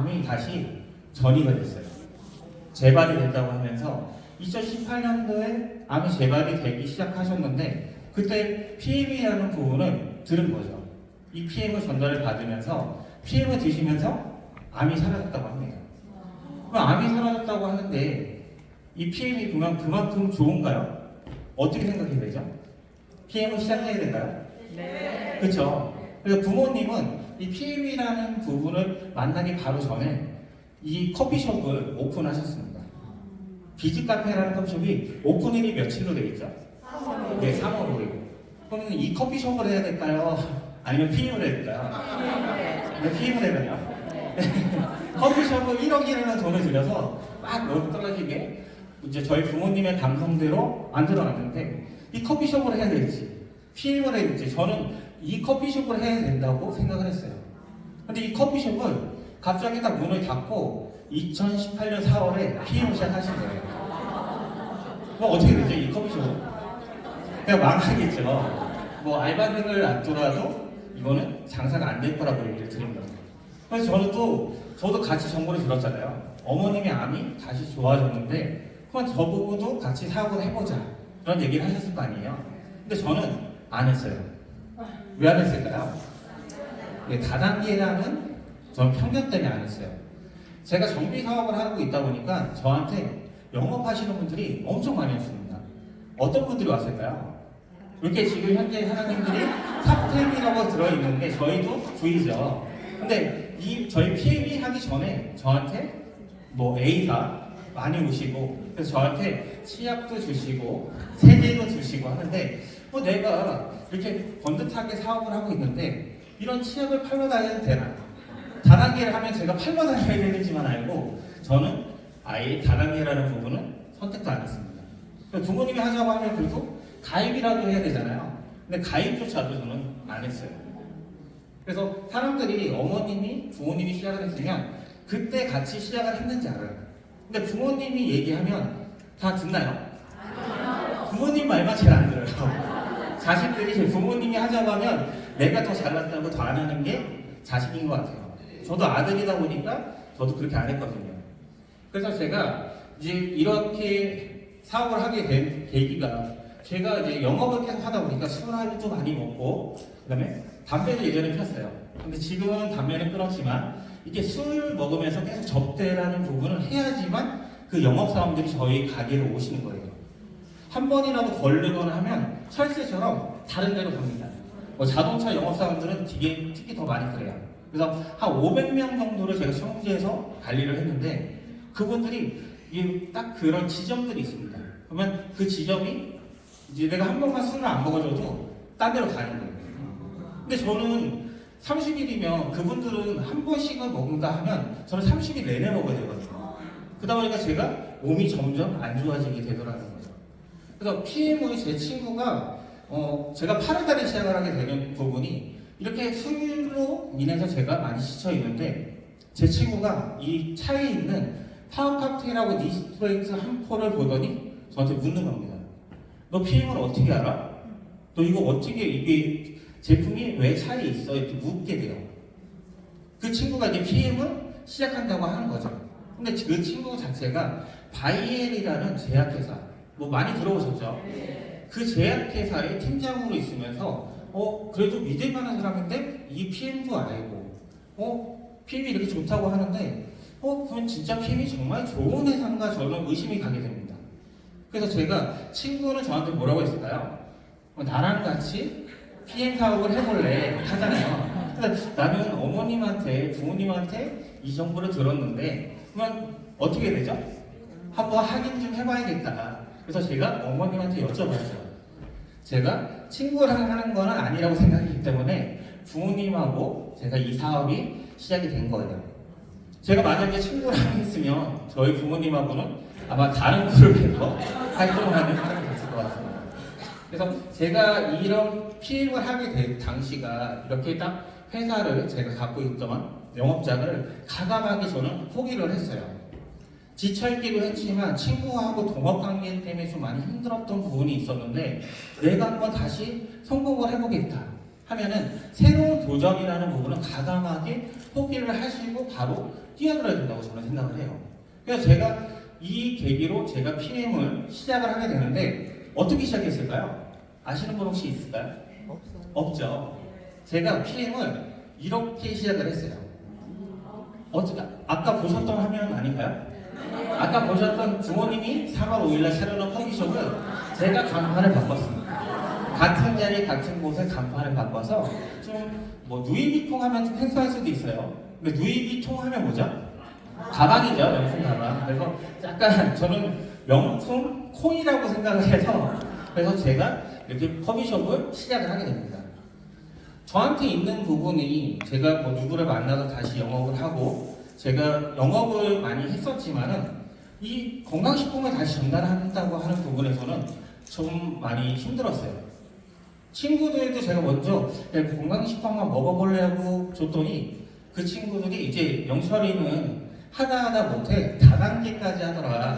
암이 다시 전이가 됐어요. 재발이 된다고 하면서 2018년도에 암이 재발이 되기 시작하셨는데 그때 PM이라는 부분을 들은 거죠. 이 PM을 전달을 받으면서 PM을 드시면서 암이 사라졌다고 합니다. 그럼 암이 사라졌다고 하는데 이 PM이 그만큼 좋은가요? 어떻게 생각해야 되죠? PM을 시작해야 될까요? 네. 그렇죠. 그래서 부모님은 이 PM이라는 부분을 만나기 바로 전에 이 커피숍을 오픈하셨습니다. 비즈카페라는 커피숍이 오픈일이 며칠로 되어 있죠? 3월. 네, 3월이고. 그러면 이 커피숍을 해야 될까요? 아니면 PM을 해야 될까요? 네, PM을 해야 되나요? 커피숍을 1억이라는 돈을 들여서 막 너무 떨어지게 이제 저희 부모님의 감성대로 만들어놨는데 이 커피숍을 해야 될지 PM을 해야 될지 저는 이 커피숍을 해야 된다고 생각을 했어요. 근데 이 커피숍을 갑자기 딱 문을 닫고 2018년 4월에 PM을 시작하신 거예요. 그럼 어떻게 되죠? 이 커피숍은? 그냥 망하겠죠. 뭐 알바생을 안 돌아도 이거는 장사가 안 될 거라고 얘기를 드립니다. 그래서 저도 같이 정보를 들었잖아요. 어머님의 암이 다시 좋아졌는데 그럼 저보고도 같이 사업을 해보자 그런 얘기를 하셨을 거 아니에요. 근데 저는 안 했어요. 왜 안 했을까요? 네, 다단계라는 저는 편견 때문에 안 했어요. 제가 정비 사업을 하고 있다 보니까 저한테 영업하시는 분들이 엄청 많이 왔습니다. 어떤 분들이 왔을까요? 이렇게 지금 현재 하나님들이 탑10이라고 들어있는데 저희도 V죠. 근데 저희 PM이 하기 전에 저한테 뭐 A사 많이 오시고 그래서 저한테 치약도 주시고 세제도 주시고 하는데 내가 이렇게 번듯하게 사업을 하고 있는데 이런 치약을 팔러 다녀도 되나? 다단계를 하면 제가 팔러 다녀야 되는지만 알고 저는 아예 다단계라는 부분은 선택도 안 했습니다. 부모님이 하자고 하면 그래도 가입이라도 해야 되잖아요. 근데 가입조차도 저는 안 했어요. 그래서 사람들이 어머님이 부모님이 시작을 했으면 그때 같이 시작을 했는지 알아요. 근데 부모님이 얘기하면 다 듣나요? 부모님 말만 제일 안 들어요. 자식들이 제 부모님이 하자고 하면 내가 더 잘났다고 더 안 하는 게 자식인 것 같아요. 저도 아들이다 보니까 저도 그렇게 안 했거든요. 그래서 제가 이제 이렇게 사업을 하게 된 계기가 제가 이제 영업을 계속 하다 보니까 술을 좀 많이 먹고 그다음에 담배도 예전에 폈어요. 근데 지금은 담배는 끊었지만 이게 술 먹으면서 계속 접대라는 부분을 해야지만 그 영업 사원들이 저희 가게로 오시는 거예요. 한 번이라도 걸리거나 하면 철새처럼 다른 데로 갑니다. 자동차 영업 사원들은 특히 더 많이 그래요. 그래서 한 500명 정도를 제가 청주에서 관리를 했는데 그분들이 딱 그런 지점들이 있습니다. 그러면 그 지점이 이제 내가 한 번만 술을 안 먹어줘도 딴 데로 가는 거예요. 근데 저는 30일이면 그분들은 한 번씩은 먹는다 하면 저는 30일 내내 먹어야 되거든요. 그러다 보니까 제가 몸이 점점 안 좋아지게 되더라는 거죠. 그래서 PM의 제 친구가 제가 8월달에 시작을 하게 되는 부분이 이렇게 술로 인해서 제가 많이 지쳐 있는데 제 친구가 이 차에 있는 파워 칵테일하고 니스프레이트 한 포를 보더니 저한테 묻는 겁니다. 너 PM을 어떻게 알아? 너 이거 어떻게 이게 제품이 왜 차에 있어? 이렇게 묻게 돼요. 그 친구가 이제 PM을 시작한다고 하는 거죠. 근데 그 친구 자체가 바이엘이라는 제약회사 뭐 많이 들어보셨죠? 그 제약회사의 팀장으로 있으면서 그래도 믿을 만한 사람인데 이 PM도 알고 PM이 이렇게 좋다고 하는데 그럼 진짜 PM이 정말 좋은 회사인가 저는 의심이 가게 됩니다. 그래서 제가 친구는 저한테 뭐라고 했을까요? 나랑 같이 PM 사업을 해볼래 하잖아요. 그래서 나는 어머님한테 부모님한테 이 정보를 들었는데 그러면 어떻게 되죠? 한번 확인 좀 해봐야겠다. 그래서 제가 어머님한테 여쭤봤죠. 제가 친구랑 하는 거는 아니라고 생각했기 때문에 부모님하고 제가 이 사업이 시작이 된 거예요. 제가 만약에 친구랑 했으면 저희 부모님하고는 아마 다른 그룹에서 활동하는 사람이 됐을 것 같습니다. 그래서 제가 이런 PM을 하게 된 당시가 이렇게 딱 회사를 제가 갖고 있던 영업장을 가감하게 저는 포기를 했어요. 지쳐있기도 했지만 친구하고 동업관계 때문에 좀 많이 힘들었던 부분이 있었는데 내가 한번 다시 성공을 해보겠다 하면은 새로운 도전이라는 부분은 가감하게 포기를 하시고 바로 뛰어들어야 된다고 저는 생각을 해요. 그래서 제가 이 계기로 제가 PM을 시작을 하게 되는데 어떻게 시작했을까요? 아시는 분 혹시 있을까요? 없죠. 제가 PM을 이렇게 시작을 했어요. 어떻게 아까 보셨던 화면 아닌가요? 아까 보셨던 부모님이 3월 5일날 차려놓은 커피숍을 제가 간판을 바꿨습니다. 같은 자리 같은 곳에 간판을 바꿔서 좀 뭐 누이비통 하면 좀 생소할 수도 있어요. 근데 누이비통 하면 뭐죠? 가방이죠, 명품 가방. 그래서 약간 저는 명품 코이라고 생각을 해서 그래서 제가 이렇게 커피숍을 시작을 하게 됩니다. 저한테 있는 부분이 제가 뭐 누구를 만나서 다시 영업을 하고 제가 영업을 많이 했었지만은 이 건강식품을 다시 전달한다고 하는 부분에서는 좀 많이 힘들었어요. 친구들도 제가 먼저 건강식품만 먹어보려고 줬더니 그 친구들이 이제 영철이는 하나하나 못해 다단계까지 하더라.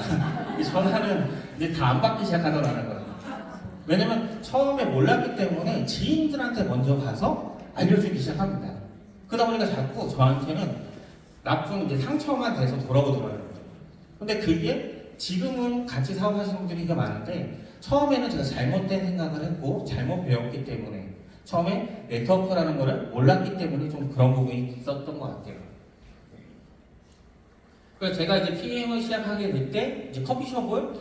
전화는 이제 다 안 받기 시작하더라는 거예요. 왜냐면 처음에 몰랐기 때문에 지인들한테 먼저 가서 알려주기 시작합니다. 그러다 보니까 자꾸 저한테는 나쁜 이제 상처만 돼서 돌아오더라고요. 근데 그게 지금은 같이 사업하시는 분들이 많은데 처음에는 제가 잘못된 생각을 했고 잘못 배웠기 때문에 처음에 네트워크라는 거를 몰랐기 때문에 좀 그런 부분이 있었던 것 같아요. 그래서 제가 이제 PM을 시작하게 될 때 이제 커피숍을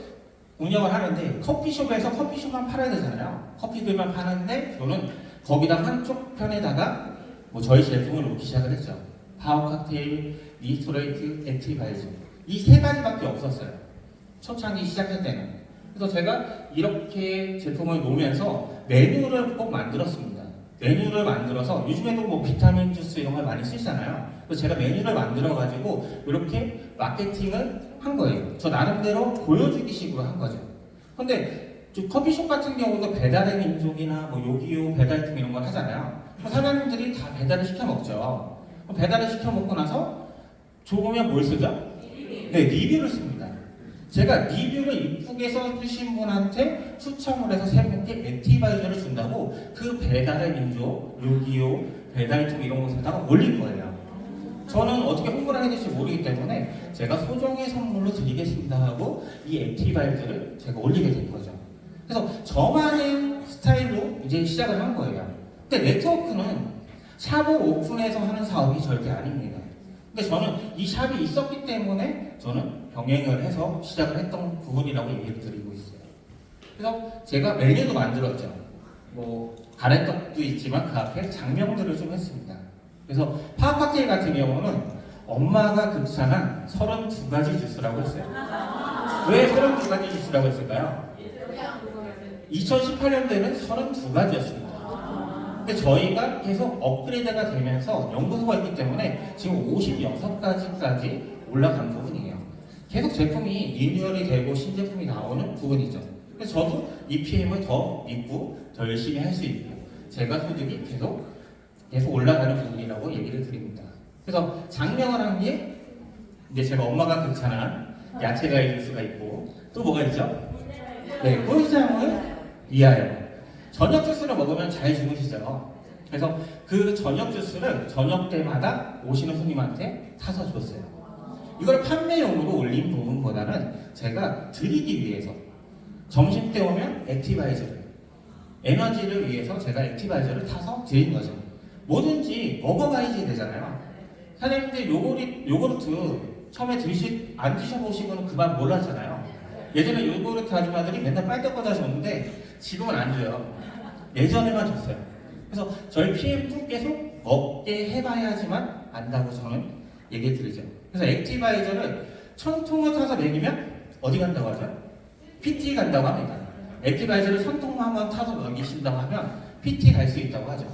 운영을 하는데 커피숍에서 커피숍만 팔아야 되잖아요. 커피들만 파는데 저는 거기다 한쪽 편에다가 뭐 저희 제품을 놓기 시작을 했죠. 파워 칵테일, 리스토레이트, 액티바이저 이 세 가지밖에 없었어요. 초창기 시작할 때는. 그래서 제가 이렇게 제품을 놓으면서 메뉴를 꼭 만들었습니다. 메뉴를 만들어서 요즘에도 뭐 비타민 주스 이런 걸 많이 쓰시잖아요. 그래서 제가 메뉴를 만들어가지고 이렇게 마케팅을 한 거예요. 저 나름대로 보여주기 식으로 한 거죠. 근데 커피숍 같은 경우도 배달의 민족이나 뭐 요기요 배달통 이런 걸 하잖아요. 사장님들이 다 배달을 시켜 먹죠. 배달을 시켜 먹고 나서 좋으면 뭘 쓰죠? 네, 리뷰를 씁니다. 제가 리뷰를 이쁘게 써주신 분한테 추첨을 해서 세 분께 액티바이저를 준다고 그 배달의 민족, 요기요, 배달통 이런 곳에다가 올린 거예요. 저는 어떻게 홍보를 해야 될지 모르기 때문에 제가 소정의 선물로 드리겠습니다 하고 이 액티바이저를 제가 올리게 된 거죠. 그래서 저만의 스타일로 이제 시작을 한 거예요. 근데 네트워크는 샵을 오픈해서 하는 사업이 절대 아닙니다. 근데 저는 이 샵이 있었기 때문에 저는 병행을 해서 시작을 했던 부분이라고 얘기를 드리고 있어요. 그래서 제가 메뉴도 만들었죠. 뭐 가래떡도 있지만 그 앞에 장명들을 좀 했습니다. 그래서 파워칵테일 같은 경우는 엄마가 극찬한 32가지 주스라고 했어요. 왜 32가지 주스라고 했을까요? 2018년도에는 32가지였습니다. 근데 저희가 계속 업그레이드가 되면서 연구소가 있기 때문에 지금 56가지까지 올라간 부분이에요. 계속 제품이 리뉴얼이 되고 신제품이 나오는 부분이죠. 그래서 저도 이 PM을 더 믿고 더 열심히 할 수 있고 제가 소득이 계속 올라가는 부분이라고 얘기를 드립니다. 그래서 장명을 한 게 이제 제가 엄마가 극찬한 야채 과일 주스가 있고 또 뭐가 있죠? 네, 꿀잠을 위하여. 저녁 주스를 먹으면 잘 주무시죠. 그래서 그 저녁 주스를 저녁 때마다 오시는 손님한테 타서 줬어요. 이걸 판매용으로 올린 부분보다는 제가 드리기 위해서 점심 때 오면 액티바이저를 에너지를 위해서 제가 액티바이저를 타서 드린 거죠. 뭐든지 먹어봐야지 되잖아요. 사장님들 요구르트 처음에 안 드셔보시고는 그만 몰랐잖아요. 예전에 요구르트 아줌마들이 맨날 빨대 꽂아 줬는데 지금은 안 줘요. 예전에만 줬어요. 그래서 저희 PM도 계속 먹게 해봐야지만 안다고 저는 얘기 드리죠. 그래서 액티바이저를 1000통을 타서 먹이면 어디 간다고 하죠? PT 간다고 합니다. 액티바이저를 1000통만 한번 타서 먹이신다고 하면 PT 갈 수 있다고 하죠.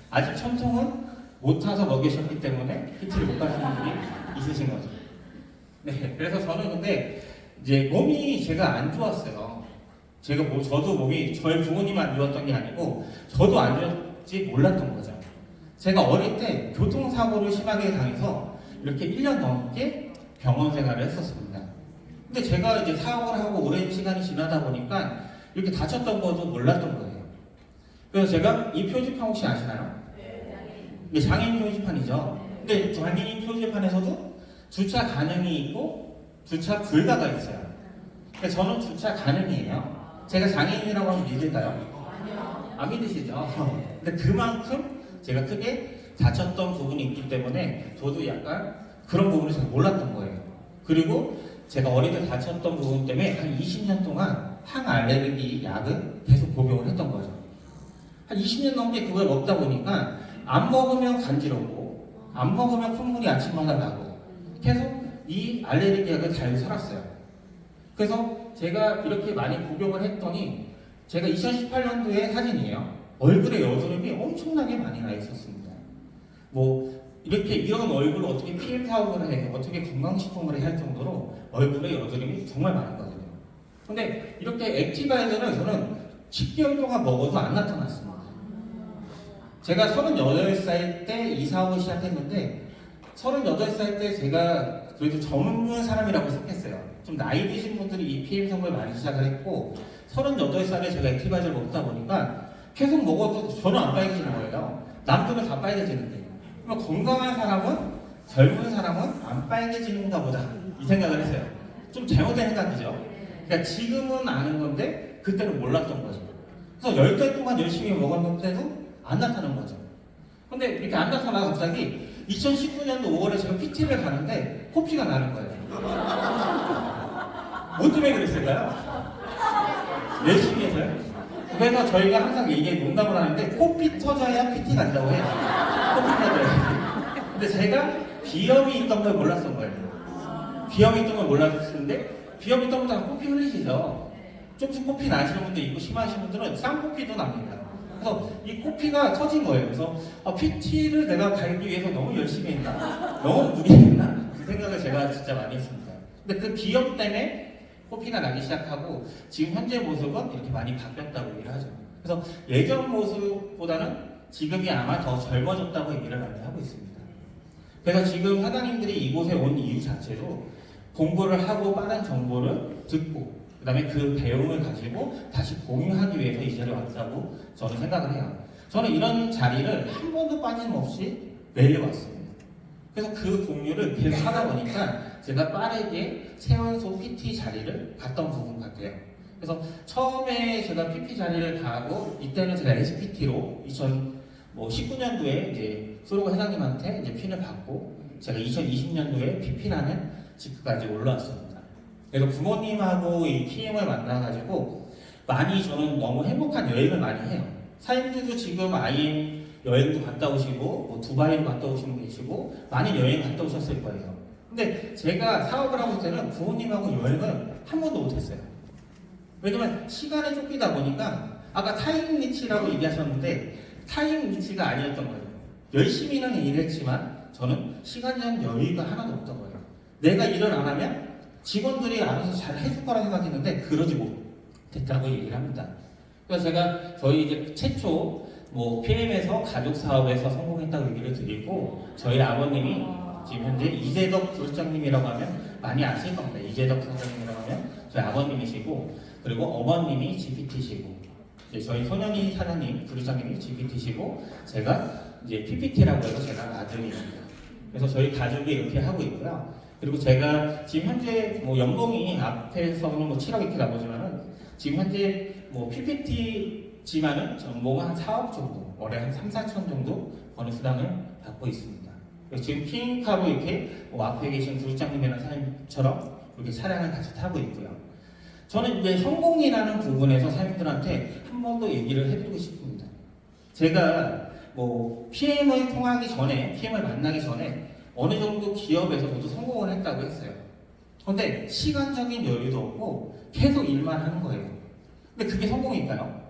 아직 1000통은 못 타서 먹이셨기 때문에 PT를 못 가시는 분이 있으신 거죠. 네, 그래서 저는 근데 이제 몸이 제가 안 좋았어요. 저도 몸이 저희 부모님 안 좋았던 게 아니고 저도 안 좋았지 몰랐던 거죠. 제가 어릴 때 교통사고를 심하게 당해서 이렇게 1년 넘게 병원 생활을 했었습니다. 근데 제가 이제 사업을 하고 오랜 시간이 지나다 보니까 이렇게 다쳤던 것도 몰랐던 거예요. 그래서 제가 이 표지판 혹시 아시나요? 이게 장애인 표지판이죠. 근데 장애인 표지판에서도 주차 가능이 있고 주차 불가가 있어요. 근데 저는 주차 가능이에요. 제가 장애인이라고 하면 믿을까요? 안 믿으시죠? 근데 그만큼 제가 크게 다쳤던 부분이 있기 때문에 저도 약간 그런 부분을 잘 몰랐던 거예요. 그리고 제가 어릴 때 다쳤던 부분 때문에 한 20년 동안 항알레르기 약을 계속 복용을 했던 거죠. 한 20년 넘게 그걸 먹다 보니까 안 먹으면 간지럽고 안 먹으면 콧물이 아침마다 나고 계속 이 알레르기 약을 잘 살았어요. 그래서 제가 이렇게 많이 복용을 했더니 제가 2018년도에 사진이에요. 얼굴에 여드름이 엄청나게 많이 나 있었습니다. 뭐 이렇게 이런 얼굴을 어떻게 PM 사업을 해, 어떻게 건강식품을 해야 할 정도로 얼굴에 여드름이 정말 많았거든요. 근데 이렇게 액티바이저는 저는 10개월 동안 먹어도 안 나타났습니다. 제가 38살 때 이 사업을 시작했는데 38살 때 제가 그래도 젊은 사람이라고 생각했어요. 좀 나이 드신 분들이 이 PM 성분을 많이 시작을 했고 38살에 제가 액티바이저를 먹다 보니까 계속 먹어도 저는 안 빨개지는 거예요. 남들은 다 빨개지는데. 그럼 건강한 사람은, 젊은 사람은 안 빨개지는가 보다 이 생각을 했어요. 좀 잘못된 생각이죠. 그러니까 지금은 아는 건데 그때는 몰랐던 거죠. 그래서 10달 동안 열심히 먹었는데도 안 나타난 거죠. 근데 이렇게 안 나타나서 갑자기 2019년도 5월에 제가 PT를 가는데 코피가 나는 거예요. 뭐 때문에 그랬을까요? 열심히 해서요. 그래서 저희가 항상 얘기해 농담을 하는데 코피 터져야 PT 간다고 해요. 코피 터져야. 근데 제가 비염이 있던 걸 몰랐던 거예요. 비염이 있던 걸 몰랐는데 비염이 있던 분들 코피 흘리시죠. 조금씩 코피 나시는 분도 있고 심하신 분들은 쌍코피도 납니다. 그래서 이 코피가 터진 거예요. 그래서 PT를 내가 가기 위해서 너무 열심히 했나? 너무 무리했나? 그 생각을 제가 진짜 많이 했습니다. 근데 그 비염 때문에 코피가 나기 시작하고 지금 현재 모습은 이렇게 많이 바뀌었다고 얘기를 하죠. 그래서 예전 모습보다는 지금이 아마 더 젊어졌다고 얘기를 많이 하고 있습니다. 그래서 지금 사장님들이 이곳에 온 이유 자체도 공부를 하고 빠른 정보를 듣고 그 다음에 그 배움을 가지고 다시 공유하기 위해서 이 자리에 왔다고 저는 생각을 해요. 저는 이런 자리를 한 번도 빠짐없이 매일 왔습니다. 그래서 그 공유를 계속 하다 보니까 제가 빠르게 최연소 PT 자리를 갔던 부분 같아요. 그래서 처음에 제가 PT 자리를 가고 이때는 제가 SPT로 2019년도에 이제 소로가 회장님한테 이제 핀을 받고 제가 2020년도에 PP라는 직급까지 올라왔습니다. 그래서 부모님하고 이 PM을 만나가지고 많이 저는 너무 행복한 여행을 많이 해요. 사장님들도 지금 IM 여행도 갔다 오시고 뭐 두바이도 갔다 오시는 분 계시고 많이 여행 갔다 오셨을 거예요. 근데 제가 사업을 하고 있을 때는 부모님하고 여행을 한 번도 못했어요. 왜냐면 시간에 쫓기다 보니까 아까 타임 리치라고 얘기하셨는데 타임 리치가 아니었던 거예요. 열심히는 일했지만 저는 시간적 여유가 하나도 없던 거예요. 내가 일을 안 하면 직원들이 알아서 잘 해줄 거라고 생각했는데 그러지 못했다고 얘기를 합니다. 그래서 제가 저희 이제 최초 뭐 PM에서 가족 사업에서 성공했다고 얘기를 드리고 저희 아버님이 지금 현재 이재덕 부장님이라고 하면 많이 아실 겁니다. 이재덕 사장님이라고 하면 저희 아버님이시고 그리고 어머님이 GPT시고 저희 손현희 사장님 부장님이 GPT시고 제가 이제 PPT라고 해서 제가 아들입니다. 그래서 저희 가족이 이렇게 하고 있고요. 그리고 제가 지금 현재 뭐 연봉이 앞에서는 뭐 7억 이렇게 나오지만은 지금 현재 뭐 PPT지만은 연봉은 한 4억 정도, 월에 한 3, 4천 정도 버는 수당을 받고 있습니다. 지금 핑크하고 이렇게 뭐 앞에 계신 부장님이나 사장님처럼 이렇게 차량을 같이 타고 있고요. 저는 이제 성공이라는 부분에서 사장님들한테 한 번 더 얘기를 해드리고 싶습니다. 제가 뭐 PM을 통하기 전에, PM을 만나기 전에 어느 정도 기업에서 저도 성공을 했다고 했어요. 그런데 시간적인 여유도 없고 계속 일만 하는 거예요. 근데 그게 성공일까요?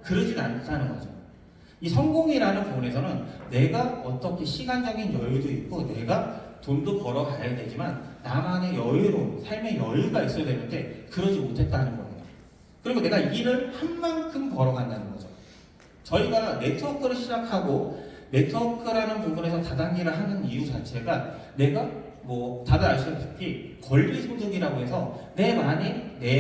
그러진 않다는 거죠. 이 성공이라는 부분에서는 내가 어떻게 시간적인 여유도 있고 내가 돈도 벌어가야 되지만 나만의 여유로운 삶의 여유가 있어야 되는데 그러지 못했다는 거예요. 그리고 내가 일을 한 만큼 벌어간다는 거죠. 저희가 네트워크를 시작하고 네트워크라는 부분에서 다단계를 하는 이유 자체가 내가 뭐 다들 아시다시피 권리소득이라고 해서 내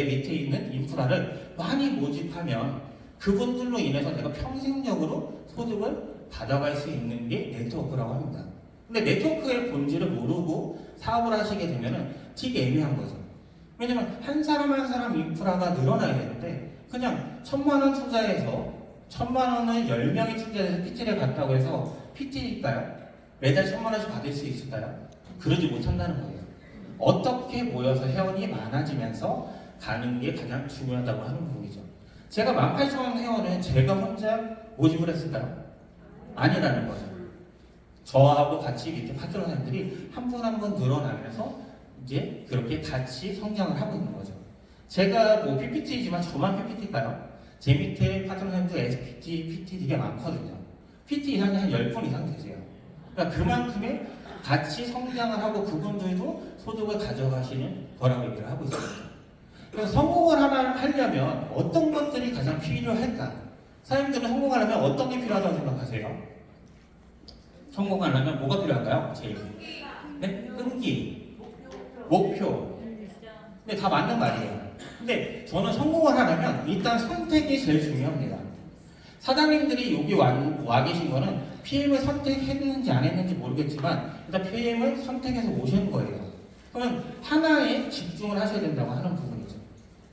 밑에 있는 인프라를 많이 모집하면 그분들로 인해서 내가 평생적으로 소득을 받아갈 수 있는 게 네트워크라고 합니다. 근데 네트워크의 본질을 모르고 사업을 하시게 되면은 되게 애매한 거죠. 왜냐면 한 사람 한 사람 인프라가 늘어나야 되는데 그냥 1,000만 원 투자해서 1,000만 원을 10명이 투자해서 PT를 갔다고 해서 PT일까요? 매달 1,000만 원씩 받을 수 있을까요? 그러지 못한다는 거예요. 어떻게 모여서 회원이 많아지면서 가는 게 가장 중요하다고 하는 부분이죠. 제가 18,000원 회원은 제가 혼자 모집을 했을까요? 아니라는 거죠. 저하고 같이 밑에 파트너들이 한 분 한 분 늘어나면서 이제 그렇게 같이 성장을 하고 있는 거죠. 제가 뭐 PPT이지만 저만 PPT일까요? 제 밑에 파트너들 SPT, PT 되게 많거든요. PT 이상이 한 10분 이상 되세요. 그러니까 그만큼의 같이 성장을 하고 그분들도 소득을 가져가시는 거라고 얘기를 하고 있습니다. 그래서 성공을 하려면 어떤 것들이 가장 필요할까? 사장님들은 성공하려면 어떤 게 필요하다고 생각하세요? 성공하려면 뭐가 필요할까요? 제일. 네? 끈기, 목표. 네, 다 맞는 말이에요. 근데 저는 성공을 하려면 일단 선택이 제일 중요합니다. 사장님들이 여기 와 계신 거는 PM을 선택했는지 안 했는지 모르겠지만 일단 PM을 선택해서 오신 거예요. 그러면 하나에 집중을 하셔야 된다고 하는 부분이죠.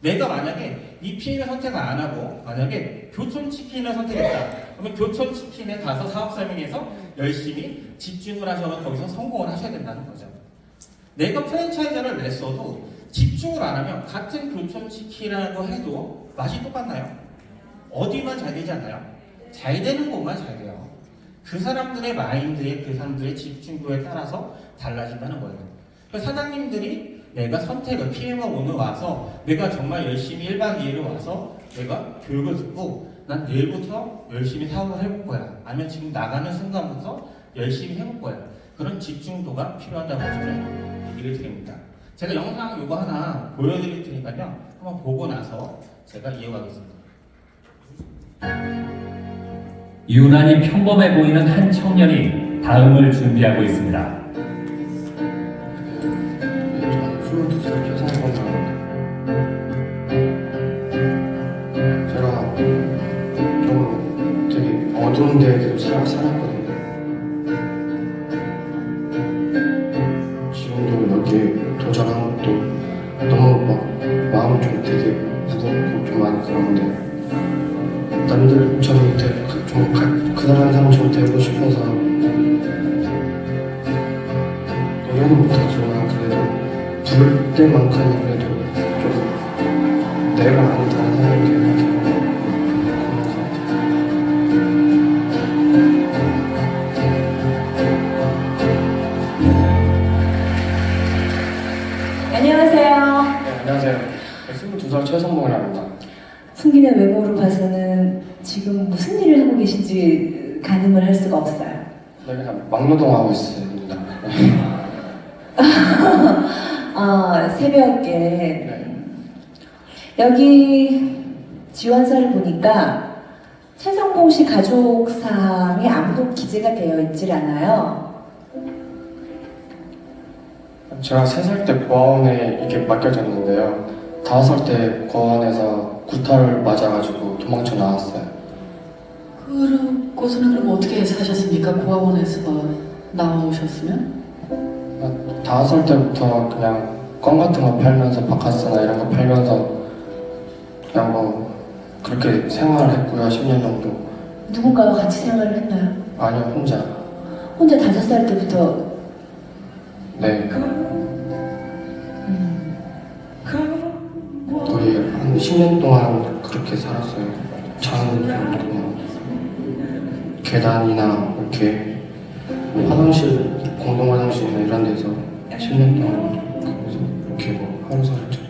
내가 만약에 이 PM을 선택을 안 하고 만약에 교촌치킨을 선택했다. 그러면 교촌치킨에 가서 사업 설명해서 열심히 집중을 하셔서 거기서 성공을 하셔야 된다는 거죠. 내가 프랜차이즈를 냈어도 집중을 안 하면 같은 교촌치킨이라고 해도 맛이 똑같나요? 어디만 잘 되지 않나요? 잘 되는 곳만 잘 돼요. 그 사람들의 마인드에 그 사람들의 집중도에 따라서 달라진다는 거예요. 그래서 사장님들이 내가 선택을 PM을 오늘 와서 내가 정말 열심히 1박 2일을 와서 내가 교육을 듣고 난 내일부터 열심히 사업을 해볼 거야. 아니면 지금 나가는 순간부터 열심히 해볼 거야. 그런 집중도가 필요하다고 저는 얘기를 드립니다. 제가 영상 이거 하나 보여드릴 테니까요. 한번 보고 나서 제가 이어가겠습니다. 유난히 평범해 보이는 한 청년이 다음을 준비하고 있습니다. 22살 최상범입니다. 제가 좀 되게 어두운 데에 계속 살았거든요. 지금도 여기 도전한 것도 너무 막 마음이 좀 되게 무겁고 좀 많이 그런데 남들처럼 그 사람처럼 되고 싶어서 노래는 못하지만 그래도 부를 때만큼은 그래도 좀 내가 아니다는 생각이 들고 그런 것 같아요. 안녕하세요. 네, 안녕하세요. 22살 최성봉이라고 합니다. 숨기는 외모로 봐서는 지금 무슨 일을 하고 계신지 가늠을 할 수가 없어요. 네, 그냥 막노동하고 있습니다. 새벽에 네. 여기 지원서를 보니까 최성봉 씨 가족사항에 아무도 기재가 되어 있질 않아요. 제가 3살 때 고아원에 이게 맡겨졌는데요. 5살 때 고아원에서 구타를 맞아가지고 도망쳐 나왔어요. 그러고서는 그럼 어떻게 사셨습니까? 고아원에서 나오셨으면? 5살 때부터 그냥 껌 같은 거 팔면서 바카스나 이런 거 팔면서 그냥 뭐 그렇게 생활을 했고요. 10년 정도. 누군가와 같이 생활을 했나요? 아니요, 혼자. 혼자 5살 때부터 네. 거의 한 10년 동안 그렇게 살았어요. 자는 동안 계단이나 이렇게 화장실, 공동 화장실이나 이런 데서 10년 동안 거기서 이렇게 뭐 하루 살았죠.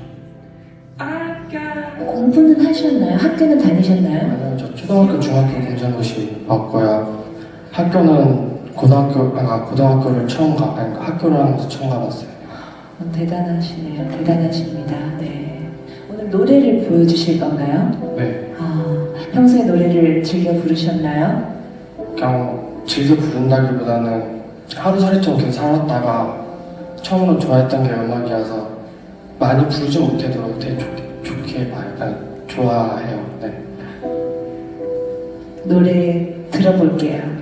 공부는 하셨나요? 학교는 다니셨나요? 아니요, 저 초등학교, 중학교 검정고시 받고요. 학교는 고등학교를 처음 학교를 하면서 처음 가봤어요. 대단하시네요. 대단하십니다. 네. 오늘 노래를 보여주실 건가요? 네. 평소에 노래를 즐겨 부르셨나요? 그냥 즐겨 부른다기보다는 하루살이처럼 계속 살았다가 처음으로 좋아했던 게 음악이어서 많이 부르지 못해도 되게 좋게 봐요. 좋아해요. 네. 노래 들어볼게요.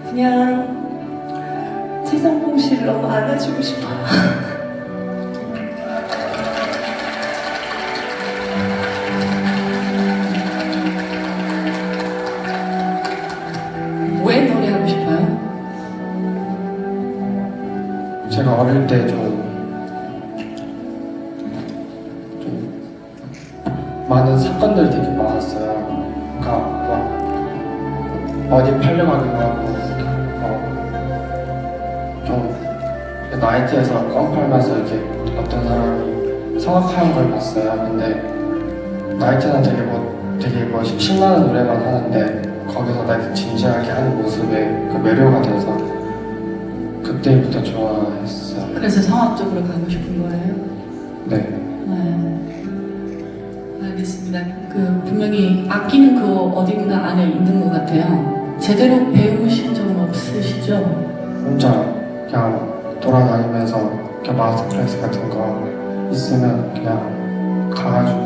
그냥 최성봉 씨를 너무 안아주고 싶어요. 왜 노래하고 싶어요? 제가 어릴 때 좀 많은 사건들이 되게 많았어요. 그러니까 막 어디 팔려가기도 하고 좀 나이트에서 껌 팔면서 이렇게 어떤 사람이 성악하는 걸 봤어요. 근데 나이트는 되게 뭐 신나는 노래만 하는데 거기서 나 진지하게 하는 모습에 그 매료가 돼서 그때부터 좋아했어요. 그래서 성악 쪽으로 가고 싶은 거예요? 네. 알겠습니다. 그 분명히 악기는 그 어딘가 안에 있는 것 같아요. 제대로 배우신 적은 없으시죠? 혼자 그냥 돌아다니면서 이렇게 마스터 클래스 같은 거 있으면 그냥 가가지고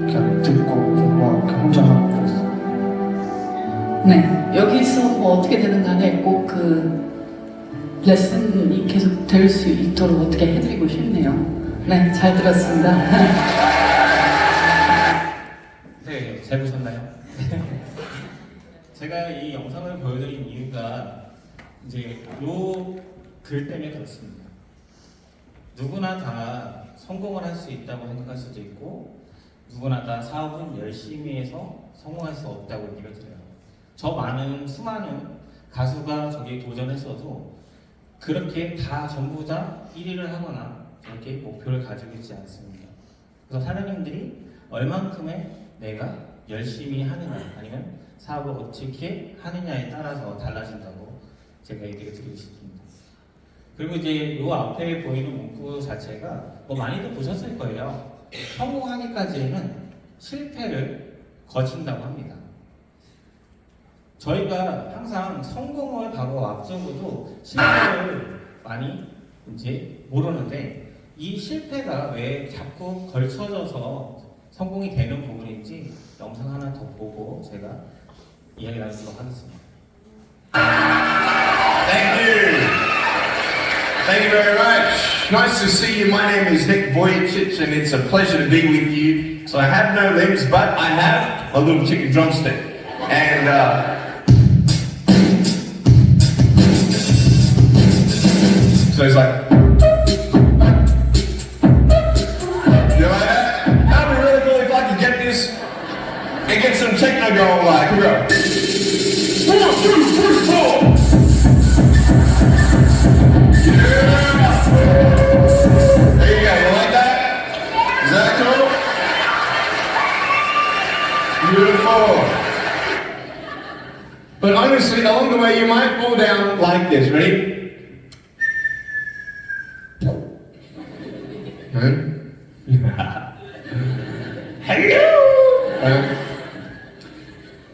그냥 듣고 공부하고 그냥 혼자 하고 그랬어요. 네. 여기서 뭐 어떻게 되든 간에 꼭 그 레슨이 계속 될 수 있도록 어떻게 해드리고 싶네요. 네, 잘 들었습니다. 네, 잘 보셨나요? 제가 이 영상을 보여드린 이유가 이제 요 글 때문에 그렇습니다. 누구나 다 성공을 할 수 있다고 생각할 수도 있고 누구나 다 사업은 열심히 해서 성공할 수 없다고 얘기를 드려요. 저 수많은 가수가 저기에 도전했어도 그렇게 다 전부 다 1위를 하거나 저렇게 목표를 가지고 있지 않습니다. 그래서 사장님들이 얼만큼의 내가 열심히 하느냐 아니면 사업을 어떻게 하느냐에 따라서 달라진다고 제가 얘기를 드리고 싶습니다. 그리고 이제 요 앞에 보이는 문구 자체가 뭐 많이들 보셨을 거예요. 성공하기까지는 실패를 거친다고 합니다. 저희가 항상 성공을 바로 앞두고도 실패를 많이 이제 모르는데 이 실패가 왜 자꾸 걸쳐져서 성공이 되는 부분인지 영상 하나 더 보고 제가 이야기 나누도록 하겠습니다. Thank you. Thank you very much. Nice to see you. My name is Nick Vujicic and it's a pleasure to be with you. So I have no limbs, but I have a little chicken drumstick. And so it's like, you know, that'd be really cool if I could get this and get some techno going. Like, here we go. 1, 2, 3, 4. Yeah. There you go. You like that? Is that cool? Beautiful. But honestly, along the way, you might fall down like this. Ready? Hello.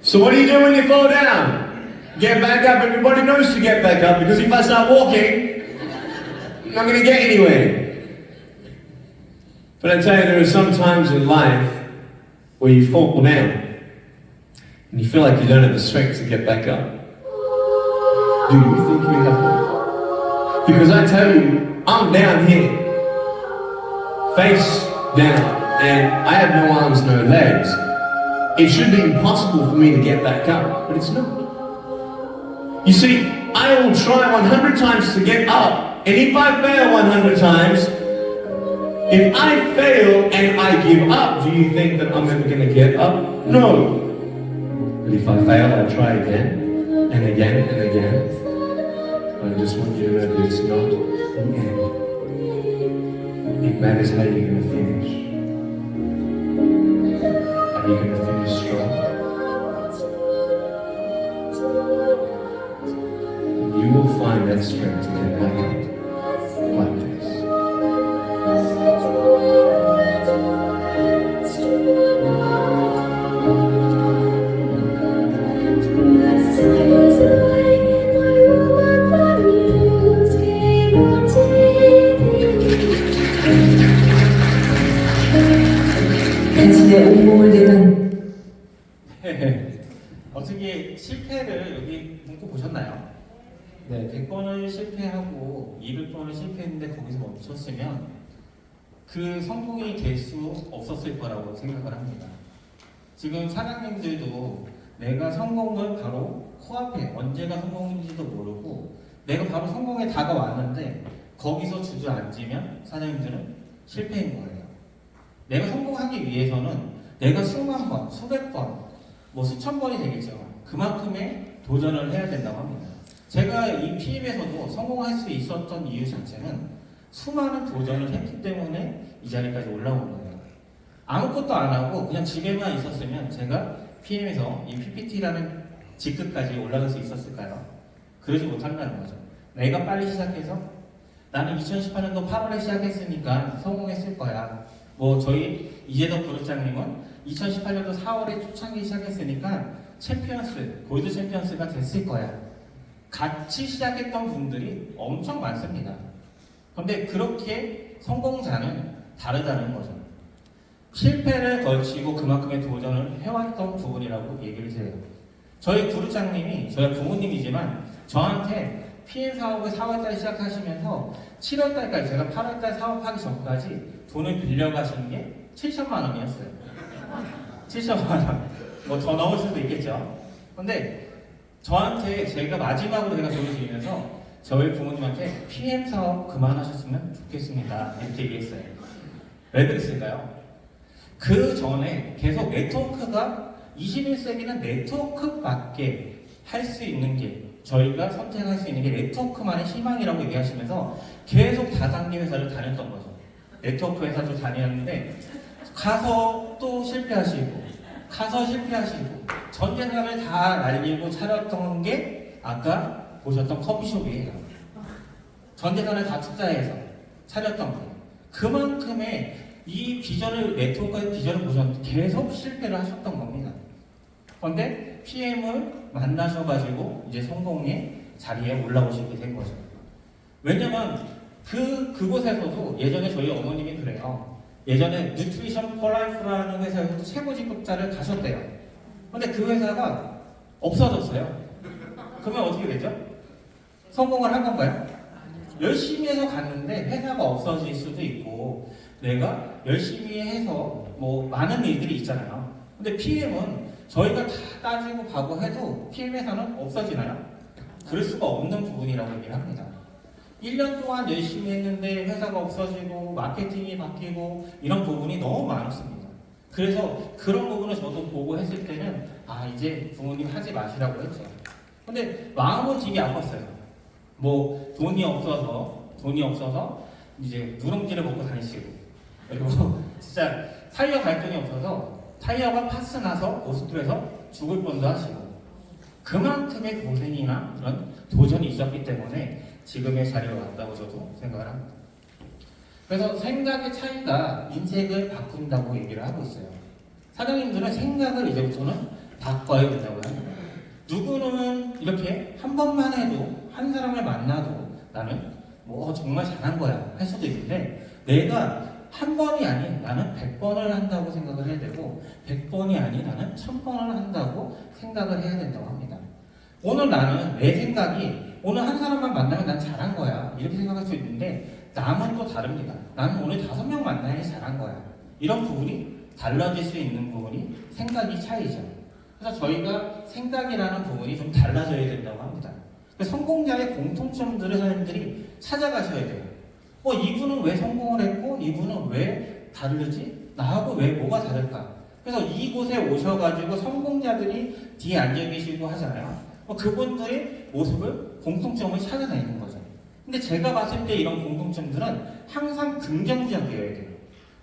So what do you do when you fall down? Get back up. Everybody knows to get back up because if I start walking, I'm not going to get anywhere. But I tell you, there are some times in life where you fall down and you feel like you don't have the strength to get back up. Do you think you have it? Because I tell you, I'm down here, face down, and I have no arms, no legs. It should be impossible for me to get back up, but it's not. You see, I will try 100 times to get up, and if I fail 100 times, if I fail and I give up, do you think that I'm ever going to get up? No. But if I fail, I try again, and again, and again. I just want you to know that it's not the end. It matters how you're going to finish. Are you going to finish strong? You will find that strength to get back up like this. 당신의 온몸을 내는 어떻게 실패를 여기 문구 보셨나요? 네, 100번을 실패하고 200번을 실패했는데 거기서 멈췄으면 그 성공이 될 수 없었을 거라고 생각을 합니다. 지금 사장님들도 내가 성공을 바로 코앞에 언제가 성공인지도 모르고 내가 바로 성공에 다가왔는데 거기서 주저앉으면 사장님들은 실패인 거예요. 내가 성공하기 위해서는 내가 수만 번, 수백 번, 뭐 수천 번이 되겠죠. 그만큼의 도전을 해야 된다고 합니다. 제가 이 PM에서도 성공할 수 있었던 이유 자체는 수많은 도전을 했기 때문에 이 자리까지 올라온 거예요. 아무것도 안 하고 그냥 집에만 있었으면 제가 PM에서 이 PPT라는 직급까지 올라갈 수 있었을까요? 그러지 못한다는 거죠. 내가 빨리 시작해서 나는 2018년도 8월에 시작했으니까 성공했을 거야. 뭐 저희 이재덕 부부장님은 2018년도 4월에 초창기 시작했으니까 챔피언스, 골드 챔피언스가 됐을 거야. 같이 시작했던 분들이 엄청 많습니다. 그런데 그렇게 성공자는 다르다는 거죠. 실패를 걸치고 그만큼의 도전을 해왔던 부분이라고 얘기를 해요. 저희 부부장님이 저희 부모님이지만 저한테 PM 사업을 4월달 시작하시면서 7월달까지 제가 8월달 사업하기 전까지 돈을 빌려가신 게 7천만 원이었어요. 7천만 원. 뭐 더 넘을 수도 있겠죠. 근데 저한테 제가 마지막으로 제가 돈을 드리면서 저희 부모님한테 PM 사업 그만하셨으면 좋겠습니다. 이렇게 얘기했어요. 왜 그랬을까요? 그 전에 계속 네트워크가 21세기는 네트워크밖에 할 수 있는 게 저희가 선택할 수 있는 게 네트워크만의 희망이라고 얘기하시면서 계속 다단계 회사를 다녔던 거죠. 네트워크 회사도 다녔는데 가서 또 실패하시고 가서 실패하시고 전 재산을 다 날리고 차렸던 게 아까 보셨던 커피숍이에요. 전 재산을 다 투자해서 차렸던 거예요. 그만큼의 이 비전을 네트워크의 비전을 보셨는데 계속 실패를 하셨던 겁니다. 그런데 PM을 만나셔가지고 이제 성공의 자리에 올라오시게 된 거죠. 왜냐면 그곳에서도 예전에 저희 어머님이 그래요. 예전에 뉴트리션 폴라이프라는 회사에서 최고 직급자를 가셨대요. 근데 그 회사가 없어졌어요. 그러면 어떻게 되죠? 성공을 한 건가요? 열심히 해서 갔는데 회사가 없어질 수도 있고 내가 열심히 해서 뭐 많은 일들이 있잖아요. 근데 PM은 저희가 다 따지고 바고 해도 PM에서는 없어지나요? 그럴 수가 없는 부분이라고 얘기를 합니다. 1년 동안 열심히 했는데 회사가 없어지고 마케팅이 바뀌고 이런 부분이 너무 많았습니다. 그래서 그런 부분을 저도 보고 했을 때는 이제 부모님 하지 마시라고 했죠. 근데 마음은 되게 아팠어요. 뭐 돈이 없어서 이제 누룽지를 먹고 다니시고, 그리고 진짜 타이어 갈등이 없어서 타이어가 파스 나서 고속도로에서 죽을 뻔도 하시고, 그만큼의 고생이나 그런 도전이 있었기 때문에 지금의 자리에 왔다고 저도 생각을 합니다. 그래서 생각의 차이가 인생을 바꾼다고 얘기를 하고 있어요. 사장님들은 생각을 이제부터는 바꿔야 된다고 합니다. 누구는 이렇게 한 번만 해도, 한 사람을 만나도 나는 뭐 정말 잘한 거야 할 수도 있는데, 내가 한 번이 아닌 나는 100번을 한다고 생각을 해야 되고, 100번이 아닌 나는 1000번을 한다고 생각을 해야 된다고 합니다. 오늘 나는 내 생각이 오늘 한 사람만 만나면 난 잘한 거야 이렇게 생각할 수 있는데, 남은 또 다릅니다. 나는 오늘 5명 만나야 잘한 거야. 이런 부분이 달라질 수 있는 부분이 생각이 차이죠. 그래서 저희가 생각이라는 부분이 좀 달라져야 된다고 합니다. 성공자의 공통점들을 사람들이 찾아가셔야 돼요. 이분은 왜 성공을 했고 이분은 왜 다르지? 나하고 왜 뭐가 다를까? 그래서 이곳에 오셔가지고 성공자들이 뒤에 앉아 계시고 하잖아요. 그분들의 모습을, 공통점을 찾아내는 거죠. 근데 제가 봤을 때 이런 공통점들은 항상 긍정적이어야 돼요.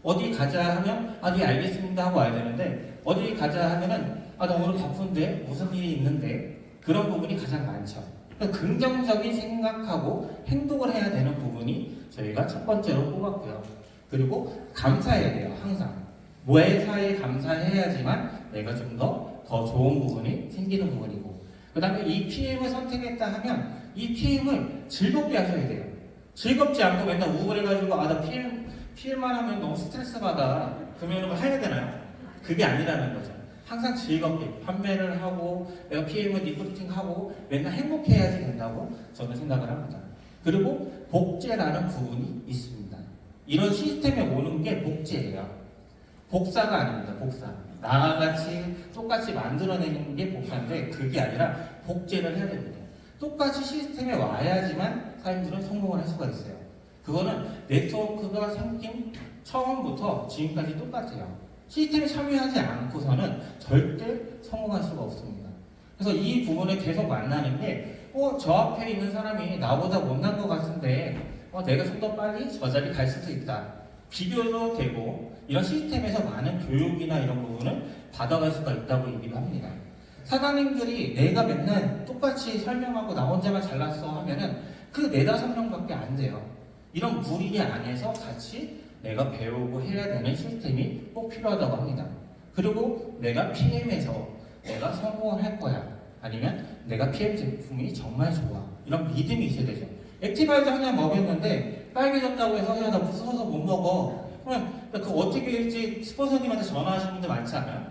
어디 가자 하면 네 알겠습니다 하고 와야 되는데, 어디 가자 하면은 나 오늘 바쁜데 무슨 일이 있는데, 그런 부분이 가장 많죠. 그러니까 긍정적인 생각하고 행동을 해야 되는 부분이 저희가 첫 번째로 뽑았고요. 그리고 감사해야 돼요. 항상 회사에 감사해야지만 내가 좀 더 좋은 부분이 생기는 부분이고, 그 다음에 이 PM을 선택했다 하면 이 PM을 즐겁게 하셔야 돼요. 즐겁지 않고 맨날 우울해가지고 나 PM만 하면 너무 스트레스 받아 그러면 해야 되나요? 그게 아니라는 거죠. 항상 즐겁게 판매를 하고 내가 PM을 리프팅하고 맨날 행복해야지 된다고 저는 생각을 합니다. 그리고 복제라는 부분이 있습니다. 이런 시스템에 오는 게 복제예요. 복사가 아닙니다. 복사. 나와 같이 똑같이 만들어내는 게 복사인데, 그게 아니라 복제를 해야 됩니다. 똑같이 시스템에 와야지만 사람들은 성공을 할 수가 있어요. 그거는 네트워크가 생긴 처음부터 지금까지 똑같아요. 시스템에 참여하지 않고서는 절대 성공할 수가 없습니다. 그래서 이 부분을 계속 만나는 게, 저 앞에 있는 사람이 나보다 못난 것 같은데, 내가 좀 더 빨리 저 자리 갈 수도 있다. 비교도 되고, 이런 시스템에서 많은 교육이나 이런 부분을 받아갈 수가 있다고 얘기를 합니다. 사장님들이 내가 맨날 똑같이 설명하고 나 혼자만 잘났어 하면은 그 4-5명밖에 안 돼요. 이런 무리 안에서 같이 내가 배우고 해야 되는 시스템이 꼭 필요하다고 합니다. 그리고 내가 PM에서 내가 성공을 할 거야, 아니면 내가 PM 제품이 정말 좋아, 이런 믿음이 있어야 되죠. 액티바이저 하나 먹였는데 빨개졌다고 해서 나 무서워서 못 먹어. 그럼 그거 어떻게 될지 스폰서님한테 전화하시는 분들 많지 않아요?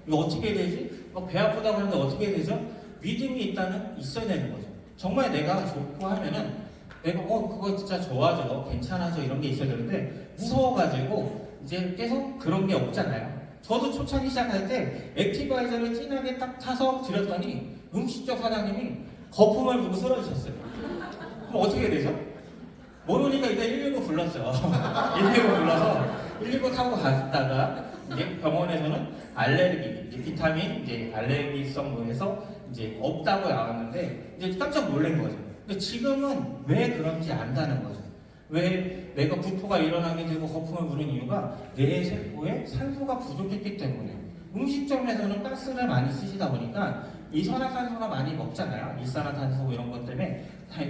이거 어떻게 해야 되지? 배 아프다고 하는데 어떻게 해야 되죠? 믿음이 있어야 되는 거죠. 정말 내가 좋고 하면은 내가 그거 진짜 좋아져, 괜찮아져, 이런 게 있어야 되는데, 무서워가지고 이제 계속 그런 게 없잖아요. 저도 초창기 시작할 때 액티바이저를 진하게 딱 타서 드렸더니 음식점 사장님이 거품을 부고 쓰러지셨어요. 그럼 어떻게 해야 되죠? 모르니까 일단 119 불렀죠. 119 불러서 119 타고 갔다가 이제 병원에서는 알레르기, 이제 비타민, 이제 알레르기성 뭐해서 이제 없다고 나왔는데 이제 깜짝 놀란 거죠. 근데 지금은 왜 그런지 안다는 거죠. 왜 내가 구토가 일어나게 되고 거품을 부는 이유가 내 세포에 산소가 부족했기 때문에. 음식점에서는 가스를 많이 쓰시다 보니까 이산화탄소가 많이 먹잖아요. 일산화탄소 이런 것 때문에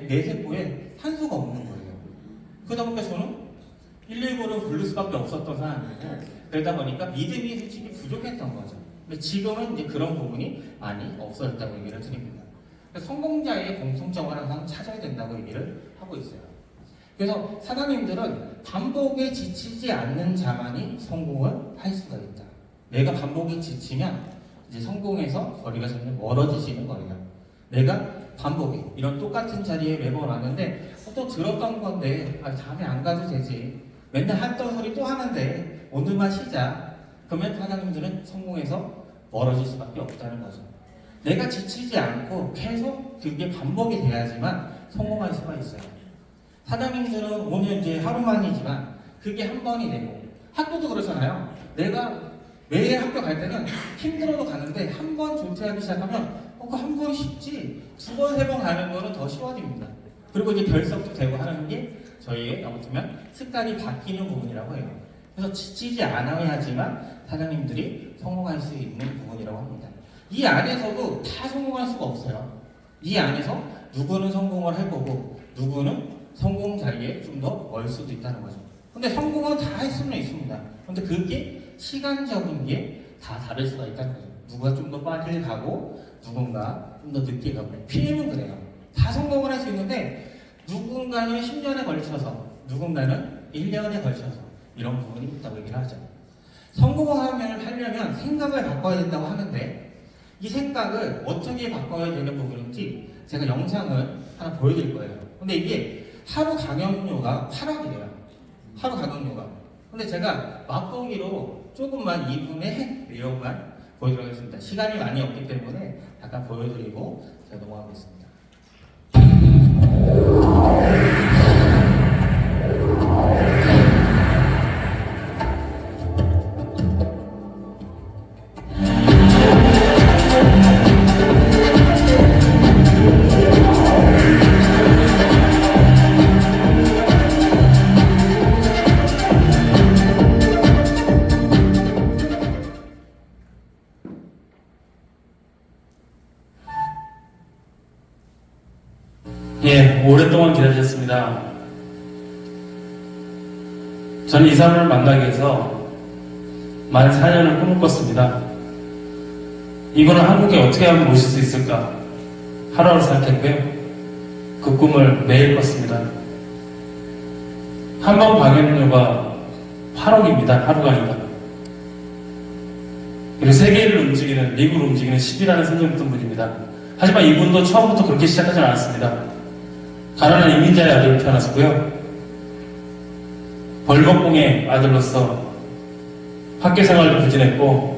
내 세포에 산소가 없는 거예요. 그러다 보니까 저는 119를 부를 수밖에 없었던 상황이고, 그러다 보니까 믿음이 솔직히 부족했던 거죠. 근데 지금은 이제 그런 부분이 많이 없어졌다고 얘기를 드립니다. 성공자의 공통점을 항상 찾아야 된다고 얘기를 하고 있어요. 그래서 사장님들은 반복에 지치지 않는 자만이 성공을 할 수가 있다. 내가 반복에 지치면 이제 성공에서 거리가 점점 멀어지시는 거예요. 내가 반복에 이런 똑같은 자리에 매번 왔는데 또 들었던 건데 다음에 안 가도 되지, 맨날 했던 소리 또 하는데 오늘만 쉬자, 그러면 사장님들은 성공해서 멀어질 수밖에 없다는 거죠. 내가 지치지 않고 계속 그게 반복이 돼야지만 성공할 수가 있어요. 사장님들은 오늘 이제 하루만이지만 그게 한 번이 되고, 학교도 그렇잖아요. 내가 매일 학교 갈 때는 힘들어도 가는데 한 번 조퇴하기 시작하면 그 한 번 쉽지, 두 번, 세 번 가는 거는 더 쉬워집니다. 그리고 이제 결석도 되고 하는 게 저희의 아무튼 습관이 바뀌는 부분이라고 해요. 그래서 지치지 않아야지만 사장님들이 성공할 수 있는 부분이라고 합니다. 이 안에서도 다 성공할 수가 없어요. 이 안에서 누구는 성공을 할 거고 누구는 성공 자리에 좀 더 멀 수도 있다는 거죠. 근데 성공은 다 할 수는 있습니다. 근데 그게 시간적인 게 다 다를 수가 있다는 거죠. 누가 좀 더 빨리 가고 누군가 좀 더 늦게 가고. PM은 그래요. 다 성공을 할 수 있는데 누군가는 10년에 걸쳐서, 누군가는 1년에 걸쳐서 이런 부분이 있다고 얘기를 하죠. 성공을 하려면 생각을 바꿔야 된다고 하는데 이 생각을 어떻게 바꿔야 되는 부분인지 제가 영상을 하나 보여드릴 거예요. 근데 이게 하루 강연료가 8억이래요. 하루 강연료가. 근데 제가 맛보기로 조금만 2분의 내용만 보여드리겠습니다. 시간이 많이 없기 때문에 잠깐 보여드리고 제가 넘어가겠습니다. 예, 오랫동안 기다리셨습니다. 저는 이 사람을 만나기 위해서 만 4년을 꿈을 꿨습니다. 이분을 한국에 어떻게 하면 모실 수 있을까? 하루하루 생각했고요. 그 꿈을 매일 꿨습니다. 한 번 강연료가 8억입니다. 하루 강의가. 그리고 세계를 움직이는, 미국을 움직이는 10이라는 선정했던 분입니다. 하지만 이분도 처음부터 그렇게 시작하지 않았습니다. 가난한 이민자의 아들로 태어났고요. 벌목공의 아들로서 학교 생활도 부진했고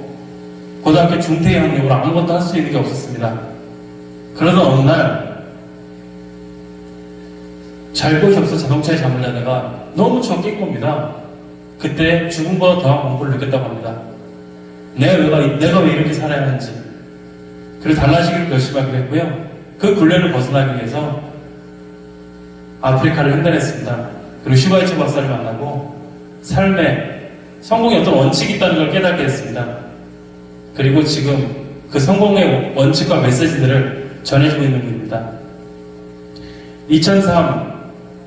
고등학교 중퇴 학력으로 아무것도 할 수 있는 게 없었습니다. 그러던 어느 날 잘 곳이 없어 자동차에 잠을 자다가 너무 깨 겁니다. 그때 죽음보다 더한 공포를 느꼈다고 합니다. 내가 왜 이렇게 살아야 하는지. 그래서 달라지기를 결심하기로 했고요. 그 굴레를 벗어나기 위해서 아프리카를 횡단했습니다. 그리고 슈바이처 박사를 만나고 삶에 성공의 어떤 원칙이 있다는 걸 깨닫게 됐습니다. 그리고 지금 그 성공의 원칙과 메시지들을 전해주고 있는 분입니다. 2003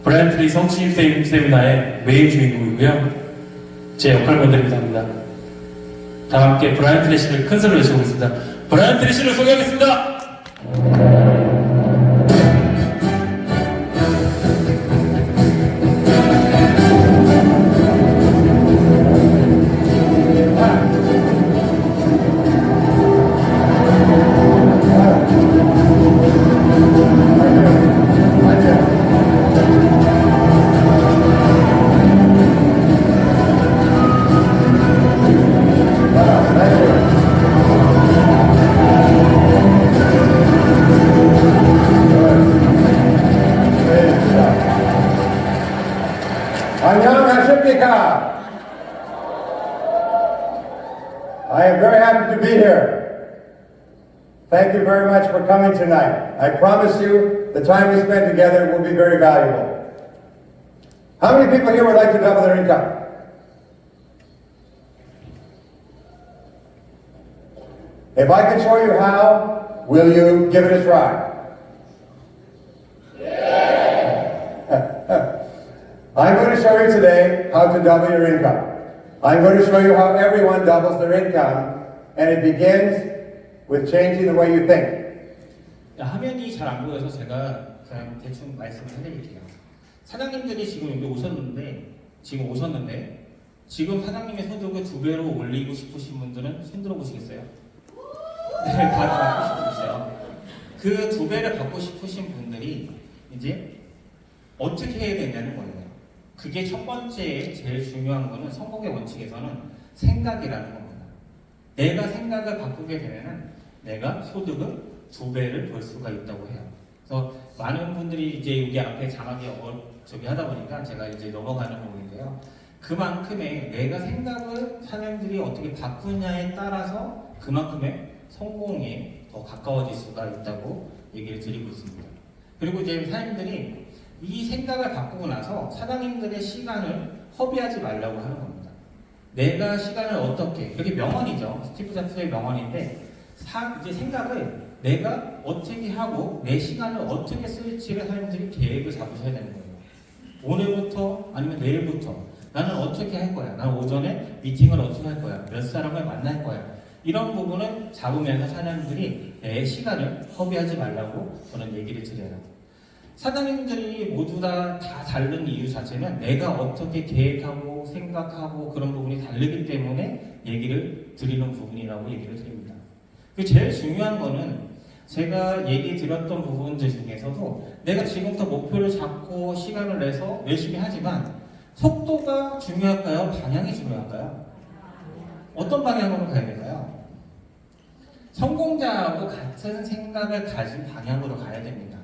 브라이언 트리 성취인 세미나의 메인 주인공이고요. 제 역할 모델이기도 합니다. 다 함께 브라이언 트리 씨를 큰 소리로 외쳐보겠습니다. 브라이언 트리 씨를 소개하겠습니다. 안녕하십니까. I am very happy to be here. Thank you very much for coming tonight. I promise you the time we spend together will be very valuable. How many people here would like to double their income? If I can show you how, will you give it a try? I'm going to show you today how to double your income. I'm going to show you how everyone doubles their income, and it begins with changing the way you think. 화면이 잘 안 보여서 제가 그냥 대충 말씀을 해드릴게요. 사장님들이 지금 여기 오셨는데 지금 사장님의 소득을 2배로 올리고 싶으신 분들은 손 들어보시겠어요? 네, 다 받고 싶으세요. 그 2배를 받고 싶으신 분들이 이제 어떻게 해야 되냐는 거예요. 그게 첫 번째 제일 중요한 거는 성공의 원칙에서는 생각이라는 겁니다. 내가 생각을 바꾸게 되면은 내가 소득을 2배를 벌 수가 있다고 해요. 그래서 많은 분들이 이제 여기 앞에 자막이 저기 하다 보니까 제가 이제 넘어가는 부분인데요. 그만큼의 내가 생각을 사람들이 어떻게 바꾸냐에 따라서 그만큼의 성공에 더 가까워질 수가 있다고 얘기를 드리고 있습니다. 그리고 이제 사장님들이 이 생각을 바꾸고 나서 사장님들의 시간을 허비하지 말라고 하는 겁니다. 내가 시간을 어떻게, 그게 명언이죠. 스티브 잡스의 명언인데, 이제 생각을 내가 어떻게 하고 내 시간을 어떻게 쓸지를 사람들이 계획을 잡으셔야 되는 거예요. 오늘부터 아니면 내일부터 나는 어떻게 할 거야? 나는 오전에 미팅을 어떻게 할 거야? 몇 사람을 만날 거야? 이런 부분을 잡으면서 사장님들이 내 시간을 허비하지 말라고 저는 얘기를 드려요. 사장님들이 모두 다 다른 이유 자체는 내가 어떻게 계획하고 생각하고 그런 부분이 다르기 때문에 얘기를 드리는 부분이라고 얘기를 드립니다. 제일 중요한 거는 제가 얘기 드렸던 부분들 중에서도 내가 지금부터 목표를 잡고 시간을 내서 열심히 하지만 속도가 중요할까요? 방향이 중요할까요? 어떤 방향으로 가야 될까요? 성공자하고 같은 생각을 가진 방향으로 가야 됩니다.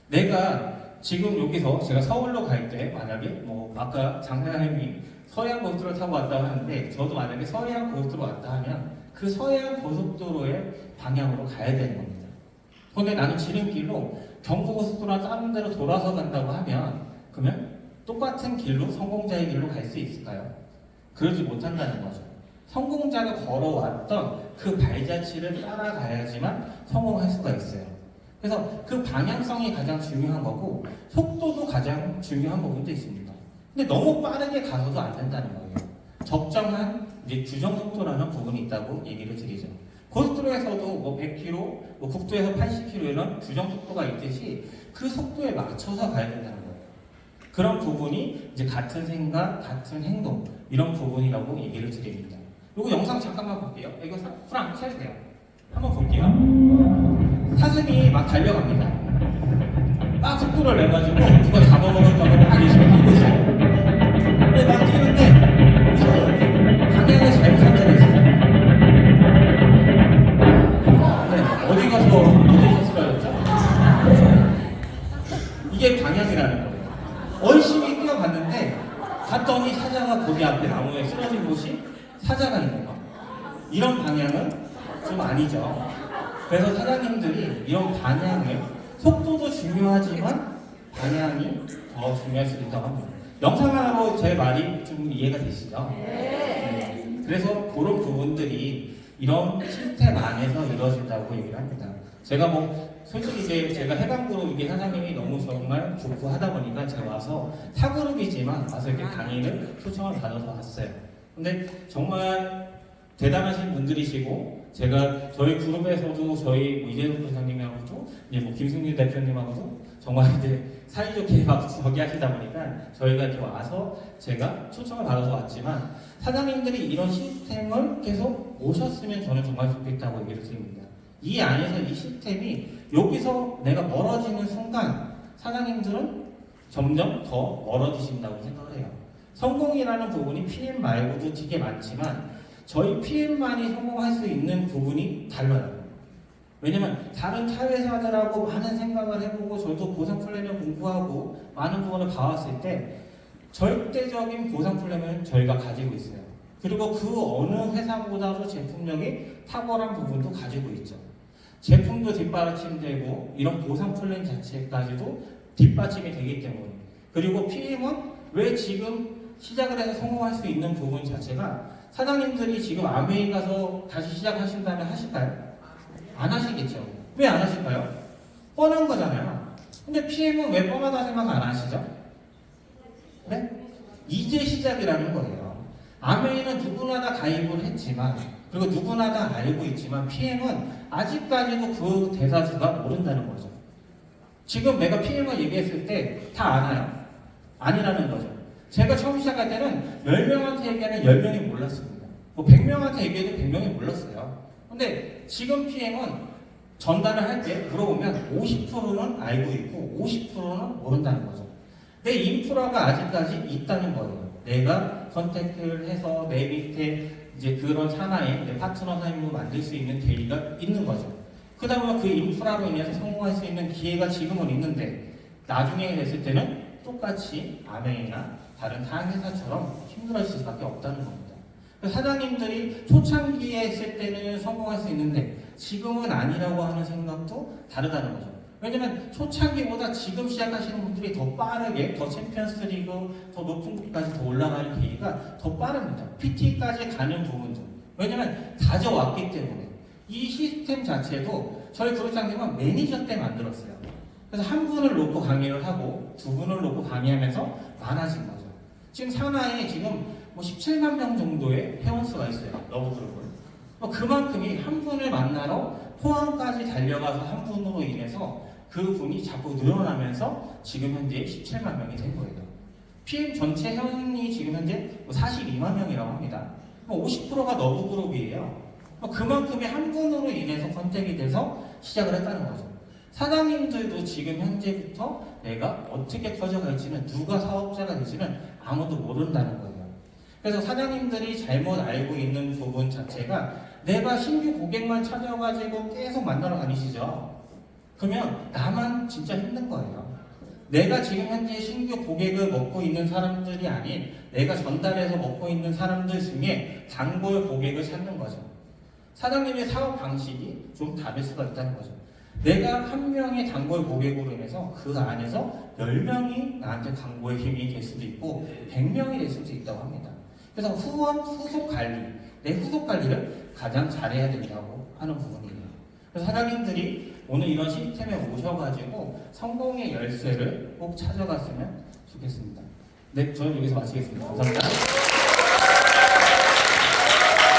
내가 지금 여기서 제가 서울로 갈 때 만약에 뭐 아까 장 사장님이 서해안 고속도로를 타고 왔다고 하는데 저도 만약에 서해안 고속도로 왔다 하면 그 서해안 고속도로의 방향으로 가야 되는 겁니다. 그런데 나는 지름길로 경부고속도로나 다른 데로 돌아서 간다고 하면 그러면 똑같은 길로 성공자의 길로 갈 수 있을까요? 그러지 못한다는 거죠. 성공자가 걸어왔던 그 발자취를 따라가야지만 성공할 수가 있어요. 그래서 그 방향성이 가장 중요한 거고 속도도 가장 중요한 부분도 있습니다. 근데 너무 빠르게 가서도 안 된다는 거예요. 적정한 이제 규정 속도라는 부분이 있다고 얘기를 드리죠. 고속도로에서도 뭐 100km, 뭐 국도에서 80km 이런 규정 속도가 있듯이 그 속도에 맞춰서 가야 된다는 거예요. 그런 부분이 이제 같은 생각, 같은 행동 이런 부분이라고 얘기를 드립니다. 요거 영상 잠깐만 볼게요. 이거 프랑 켜주세요. 한번 볼게요. 사슴이 막 달려갑니다. 막 속도를 내가지고 누가 잡아먹을까 막 열심히 뛰고 있어요. 근데 막 뛰는데 방향을 잘못 선택했어요. 어디 가서 못해줬을까요? 이게 방향이라는 거예요. 열심히 뛰어갔는데 갔더니 사자가 거기 앞에 나무에 쓰러진 곳이 사자가 있네요. 이런 방향은 좀 아니죠. 그래서 사장님들이 이런 방향을 속도도 중요하지만 방향이 더 중요할 수 있다고 합니다. 영상으로 제 말이 좀 이해가 되시죠? 네. 그래서 그런 부분들이 이런 시스템 안에서 이루어진다고 얘기를 합니다. 제가 뭐 솔직히 이제 제가 해방그룹 이게 사장님이 너무 정말 좋고 하다 보니까 제가 와서 타그룹이지만 와서 이렇게 강의를 초청을 받아서 왔어요. 근데 정말 대단하신 분들이시고 제가 저희 그룹에서도 저희 뭐 이재동 부장님하고도 이제 뭐 김승규 대표님하고도 정말 이제 사이좋게 막 저기 하시다 보니까 저희가 이렇게 와서 제가 초청을 받아서 왔지만 사장님들이 이런 시스템을 계속 오셨으면 저는 정말 좋겠다고 얘기를 드립니다. 이 안에서 이 시스템이 여기서 내가 멀어지는 순간 사장님들은 점점 더 멀어지신다고 생각을 해요. 성공이라는 부분이 PM 말고도 되게 많지만 저희 PM만이 성공할 수 있는 부분이 달라요. 왜냐면 다른 타회사들하고 많은 생각을 해보고 저도 보상 플랜을 공부하고 많은 부분을 봐왔을 때 절대적인 보상 플랜을 저희가 가지고 있어요. 그리고 그 어느 회사보다도 제품력이 탁월한 부분도 가지고 있죠. 제품도 뒷받침되고 이런 보상 플랜 자체까지도 뒷받침이 되기 때문에 그리고 PM은 왜 지금 시작을 해서 성공할 수 있는 부분 자체가 사장님들이 지금 아메이 가서 다시 시작하신다면 하실까요? 안 하시겠죠. 왜 안 하실까요? 뻔한 거잖아요. 근데 PM은 왜 뻔하다 생각 안 하시죠? 네? 이제 시작이라는 거예요. 아메이는 누구나 다 가입을 했지만 그리고 누구나 다 알고 있지만 PM은 아직까지도 그 대사수가 모른다는 거죠. 지금 내가 PM을 얘기했을 때 다 아나요? 아니라는 거죠. 제가 처음 시작할 때는 10명한테 얘기하는 10명이 몰랐습니다. 뭐 100명한테 얘기해도 100명이 몰랐어요. 근데 지금 PM은 전달을 할 때 물어보면 50%는 알고 있고 50%는 모른다는 거죠. 내 인프라가 아직까지 있다는 거예요. 내가 선택을 해서 내 밑에 이제 그런 산하에 내 파트너 사임으로 만들 수 있는 계기가 있는 거죠. 그러다 보면 그 인프라로 인해서 성공할 수 있는 기회가 지금은 있는데 나중에 됐을 때는 똑같이 아메이나 다른 다른 회사처럼 힘들어질 수밖에 없다는 겁니다. 사장님들이 초창기에 했을 때는 성공할 수 있는데 지금은 아니라고 하는 생각도 다르다는 거죠. 왜냐면 초창기보다 지금 시작하시는 분들이 더 빠르게 더 챔피언스 리그 더 높은 곳까지 더 올라가는 계기가 더 빠릅니다. PT까지 가는 부분도. 왜냐면 다져왔기 때문에. 이 시스템 자체도 저희 그룹장님은 매니저 때 만들었어요. 그래서 한 분을 놓고 강의를 하고 두 분을 놓고 강의하면서 많아진 거죠. 지금 산하에 지금 뭐 17만 명 정도의 회원수가 있어요. 러브그룹을. 그만큼이 한 분을 만나러 포항까지 달려가서 한 분으로 인해서 그 분이 자꾸 늘어나면서 지금 현재 17만 명이 된 거예요. PM 전체 회원이 지금 현재 42만 명이라고 합니다. 50%가 러브그룹이에요. 그만큼이 한 분으로 인해서 선택이 돼서 시작을 했다는 거죠. 사장님들도 지금 현재부터 내가 어떻게 커져갈지는 누가 사업자가 될지는 아무도 모른다는 거예요. 그래서 사장님들이 잘못 알고 있는 부분 자체가 내가 신규 고객만 찾아가지고 계속 만나러 다니시죠. 그러면 나만 진짜 힘든 거예요. 내가 지금 현재 신규 고객을 먹고 있는 사람들이 아닌 내가 전달해서 먹고 있는 사람들 중에 단골 고객을 찾는 거죠. 사장님의 사업 방식이 좀 다를 수가 있다는 거죠. 내가 한 명의 단골 고객으로 인해서 그 안에서 10명이 나한테 광고의 힘이 될 수도 있고 100명이 될 수도 있다고 합니다. 그래서 후속 관리, 내 후속 관리를 가장 잘해야 된다고 하는 부분이에요. 그래서 사장님들이 오늘 이런 시스템에 오셔가지고 성공의 열쇠를 꼭 찾아갔으면 좋겠습니다. 네, 저는 여기서 마치겠습니다. 감사합니다.